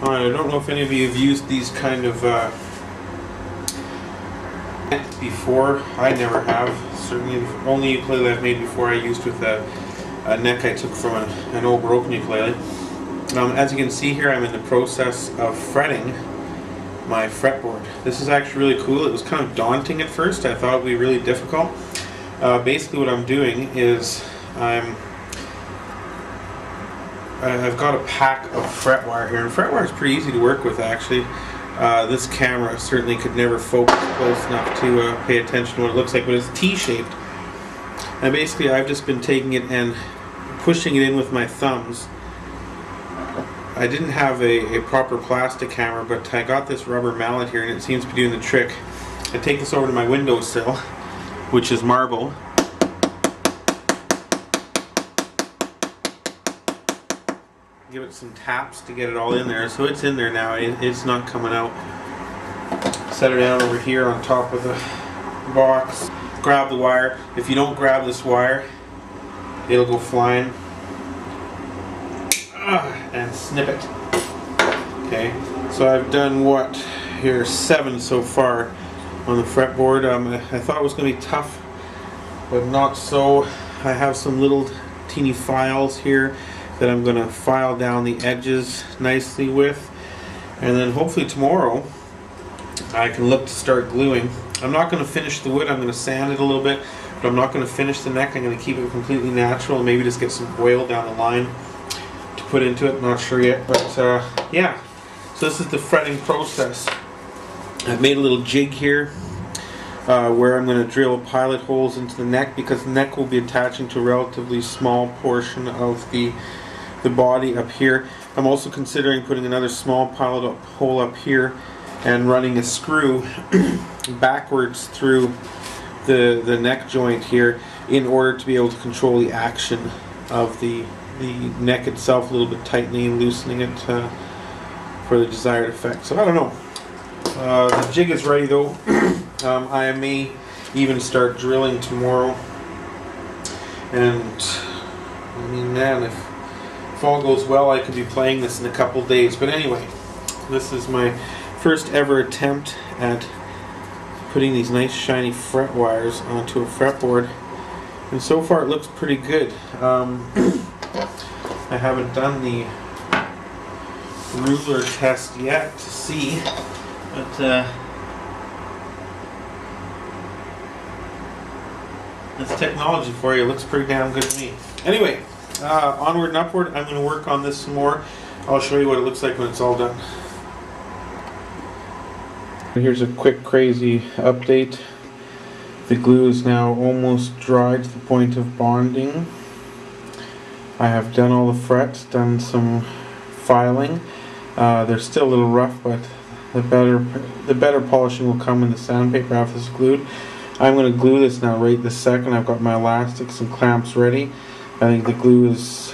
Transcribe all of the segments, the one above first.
I don't know if any of you have used these kind of before. I never have. Certainly the only ukulele I've made before I used with a neck I took from an old broken ukulele. As you can see here, I'm in the process of fretting my fretboard. This is actually really cool. It was kind of daunting at first. I thought it would be really difficult. Basically what I'm doing is I've got a pack of fret wire here, and fret wire is pretty easy to work with actually. This camera certainly could never focus close enough to pay attention to what it looks like, but it's T-shaped. And basically I've just been taking it and pushing it in with my thumbs. I didn't have a proper plastic hammer, but I got this rubber mallet here and it seems to be doing the trick. I take this over to my windowsill, which is marble. Give it some taps to get it all in there. So it's in there now, it's not coming out. Set it down over here on top of the box. Grab the wire. If you don't grab this wire, it'll go flying. And snip it. Okay, so I've done what? Here, 7 so far on the fretboard. I thought it was going to be tough, but not so. I have some little teeny files here that I'm going to file down the edges nicely with, and then hopefully tomorrow I can look to start gluing. I'm not going to finish the wood. I'm going to sand it a little bit, but I'm not going to finish the neck. I'm going to keep it completely natural and maybe just get some oil down the line to put into it. Not sure yet, but yeah, so this is the fretting process. I've made a little jig here where I'm going to drill pilot holes into the neck, because the neck will be attaching to a relatively small portion of the body up here. I'm also considering putting another small pilot hole up here and running a screw backwards through the neck joint here in order to be able to control the action of the neck itself, a little bit tightening and loosening it for the desired effect. So I don't know. The jig is ready though. I may even start drilling tomorrow, and I mean, man, if all goes well, I could be playing this in a couple days. But anyway, this is my first ever attempt at putting these nice shiny fret wires onto a fretboard, and so far it looks pretty good. I haven't done the ruler test yet to see, but that's technology for you. It looks pretty damn good to me. Anyway, onward and upward. I'm going to work on this some more. I'll show you what it looks like when it's all done. Here's a quick crazy update. The glue is now almost dried to the point of bonding. I have done all the frets, done some filing. They're still a little rough, but the better polishing will come when the sandpaper after this is glued. I'm going to glue this now right this second. I've got my elastics and clamps ready. I think the glue is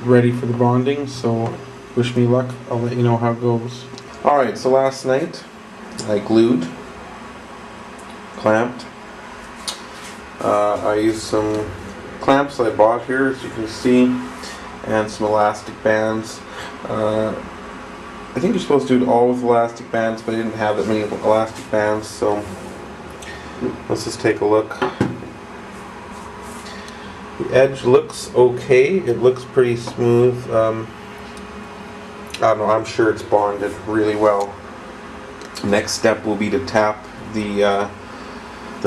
ready for the bonding, so wish me luck. I'll let you know how it goes. Alright, so last night I glued, clamped. I used some clamps I bought here, as you can see, and some elastic bands. I think you're supposed to do it all with elastic bands, but I didn't have that many elastic bands, so let's just take a look. The edge looks okay. It looks pretty smooth. I don't know, I'm sure it's bonded really well. Next step will be to tap the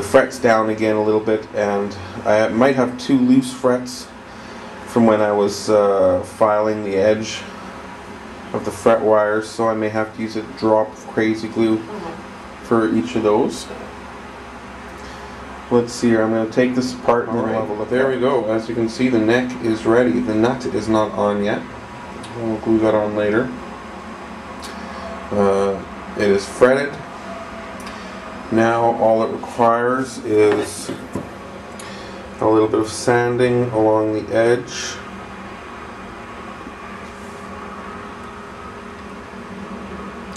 frets down again a little bit, and I might have 2 loose frets from when I was filing the edge of the fret wires, so I may have to use a drop of crazy glue for each of those. Let's see here, I'm going to take this apart and then level it. There we go. As you can see, the neck is ready. The nut is not on yet. We'll glue that on later. It is fretted. Now all it requires is a little bit of sanding along the edge.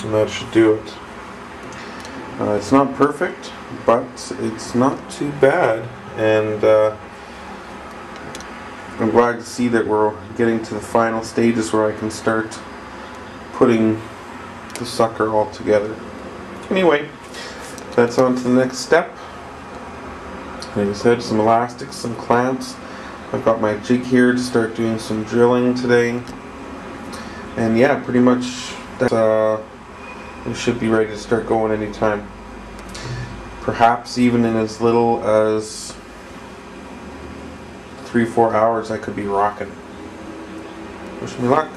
And that should do it. It's not perfect, but it's not too bad, and I'm glad to see that we're getting to the final stages where I can start putting the sucker all together. Anyway, that's on to the next step. Like I said, some elastics, some clamps. I've got my jig here to start doing some drilling today. And yeah, pretty much that's, we should be ready to start going anytime. Perhaps even in as little as 3-4 hours I could be rocking. Wish me luck.